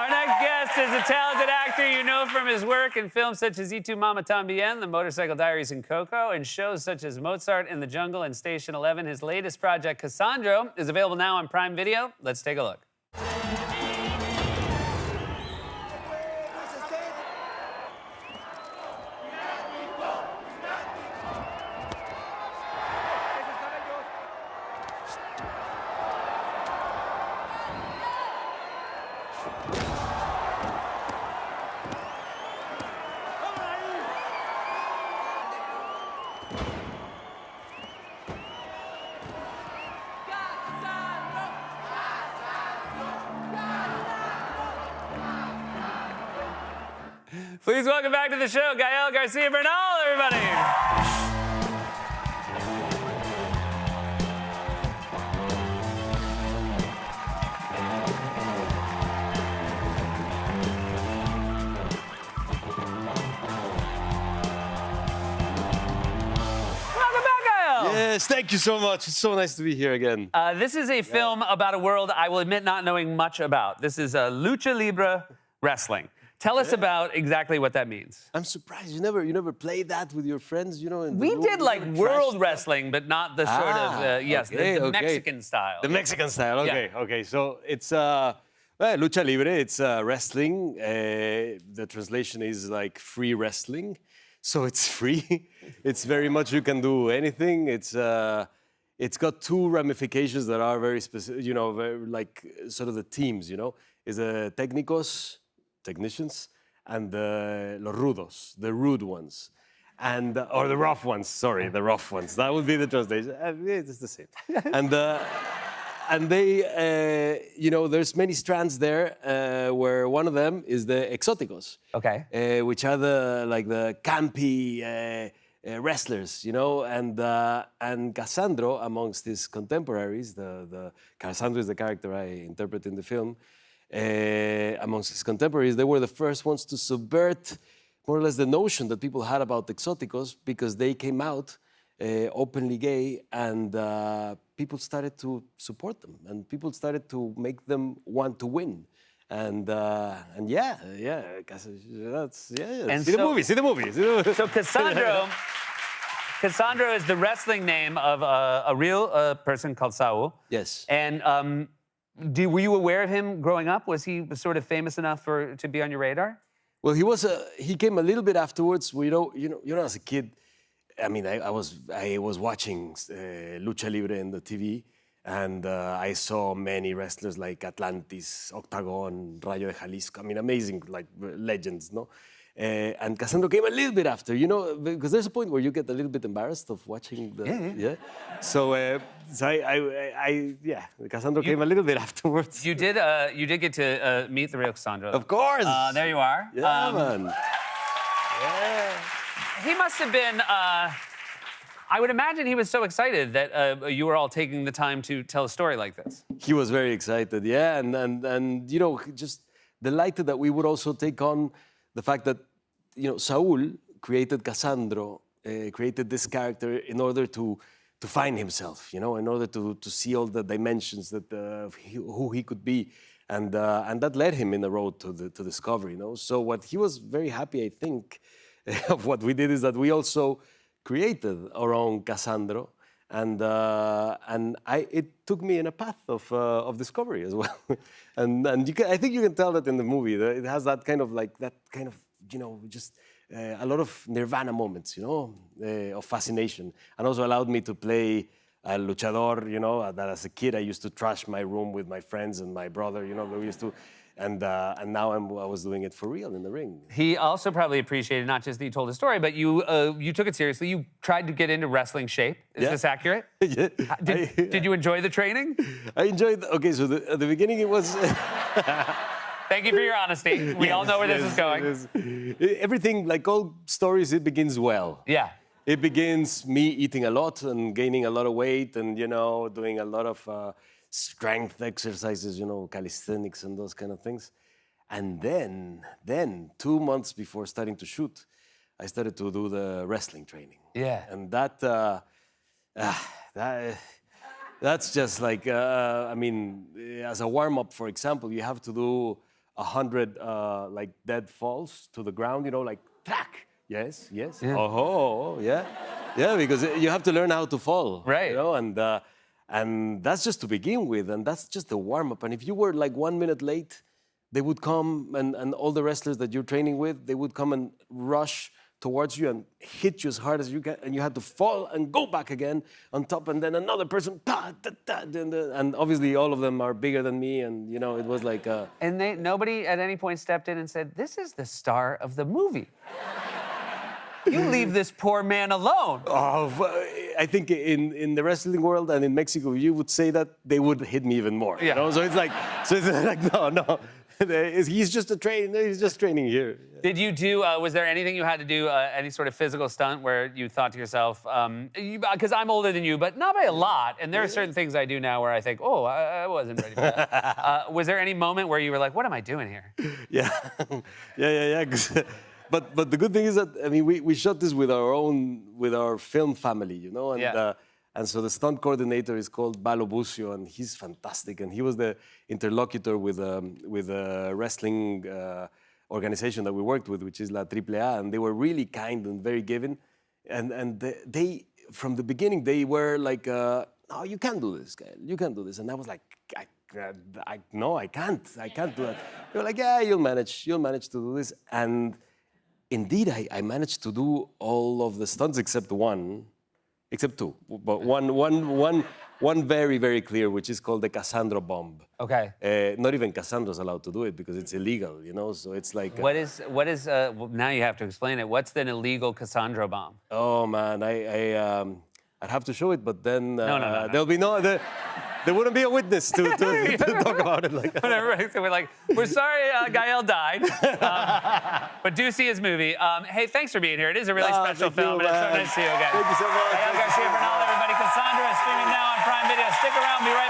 Our next guest is a talented actor you know from his work in films such as Y Tu Mama Tambien, The Motorcycle Diaries, and Coco, and shows such as Mozart in the Jungle and Station 11. His latest project, Cassandro, is available now on Prime Video. Let's take a look. Please welcome back to the show, Gael Garcia Bernal, everybody. Welcome back, Gael. Yes, thank you so much. It's so nice to be here again. This is a film about a world I will admit not knowing much about. This is lucha libre wrestling. Tell us about exactly what that means. I'm surprised you never played that with your friends, you know. In the We room, did like world trash wrestling, but not the sort of the Mexican style. The Mexican style. Okay, Yeah. okay. So it's lucha libre. It's wrestling. The translation is like free wrestling. So it's free. It's very much you can do anything. It's got two ramifications that are very specific. You know, very, like sort of the teams. You know, is a técnicos, technicians, and los rudos, the rude ones, and or the rough ones. Sorry, the rough ones. That would be the translation. It's the same. And they, you know, there's many strands there. Where one of them is the exóticos. Okay. Which are the campy wrestlers, you know, and Cassandro amongst his contemporaries. The Cassandro is the character I interpret in the film. Amongst his contemporaries, they were the first ones to subvert more or less the notion that people had about exóticos because they came out openly gay and people started to support them and people started to make them want to win. And yeah, that's yeah. And See the movie. So Cassandro is the wrestling name of a real person called Saul. Yes. And were you aware of him growing up? Was he sort of famous enough to be on your radar? Well, he came a little bit afterwards. You know, as a kid, I mean, I was watching lucha libre in the TV, and I saw many wrestlers like Atlantis, Octagon, Rayo de Jalisco. I mean, amazing, like legends, no? And Cassandro came a little bit after, you know, because there's a point where you get a little bit embarrassed of watching the... Yeah. So Cassandro came a little bit afterwards. You did get to meet the real Cassandro. Of course. There you are. Yeah, man. Yeah. He must have been... I would imagine he was so excited that you were all taking the time to tell a story like this. He was very excited, yeah, and you know, just delighted that we would also take on the fact that, you know, Saul created Cassandro, created this character in order to find himself, you know, in order to see all the dimensions that who he could be, and that led him in the road to discovery, you know. So what he was very happy, I think, of what we did is that we also created our own Cassandro, and it took me in a path of discovery as well. and I think you can tell that in the movie. It has that kind of you know, just a lot of Nirvana moments, you know, of fascination, and also allowed me to play a luchador, you know, that as a kid I used to trash my room with my friends and my brother, you know, we used to. And now I was doing it for real in the ring. He also probably appreciated not just that you told a story, but you took it seriously. You tried to get into wrestling shape. Is this accurate? Yeah. Did you enjoy the training? I enjoyed. Okay, so at the beginning it was. Thank you for your honesty. We all know where this is going. Everything, like all stories, it begins well. Yeah. It begins me eating a lot and gaining a lot of weight, and you know, doing a lot of. Strength exercises, you know, calisthenics and those kind of things. And then 2 months before starting to shoot, I started to do the wrestling training. Yeah. And that's just like, I mean, as a warm-up, for example, you have to do 100 like dead falls to the ground, you know, like track. Yes, yes. Yeah. Oh, yeah. Yeah, because you have to learn how to fall. Right. You know, and that's just to begin with, and that's just the warm-up. And if you were like 1 minute late, they would come, and all the wrestlers that you're training with, they would come and rush towards you and hit you as hard as you can, and you had to fall and go back again on top, and then another person, and obviously all of them are bigger than me, and you know, it was like And nobody at any point stepped in and said, "This is the star of the movie. You leave this poor man alone." I think in the wrestling world and in Mexico, you would say that they would hit me even more. Yeah. You know? So it's like no. He's just a trainer. He's just training here. Did you do, was there anything you had to do, any sort of physical stunt where you thought to yourself, because I'm older than you, but not by a lot, and there are certain things I do now where I think, oh, I wasn't ready for that. Was there any moment where you were like, what am I doing here? Yeah, yeah. But the good thing is that, I mean, we shot this with our film family, you know, and Yeah. And so the stunt coordinator is called Balo Bucio, and he's fantastic. And he was the interlocutor with a wrestling organization that we worked with, which is La AAA, and they were really kind and very giving. And they from the beginning, they were like, "No, you can't do this, guy. You can't do this." And I was like, "No, I can't do that." They were like, "Yeah, you'll manage to do this." And indeed, I managed to do all of the stunts except two, but one very, very clear, which is called the Cassandro bomb. Okay. Not even Cassandra's allowed to do it because it's illegal, you know. So it's like What is? Well, now you have to explain it. What's an illegal Cassandra bomb? oh man, I'd have to show it, but then No. there'll be there wouldn't be a witness to talk about it like that. Whatever. So we're like, we're sorry Gael died, but do see his movie. Hey, thanks for being here. It is a really special thank you, film, and it's so man. nice to see you again. Thank you so much. Gael Garcia Bernal, everybody. Cassandra is streaming now on Prime Video. Stick around. Be right back.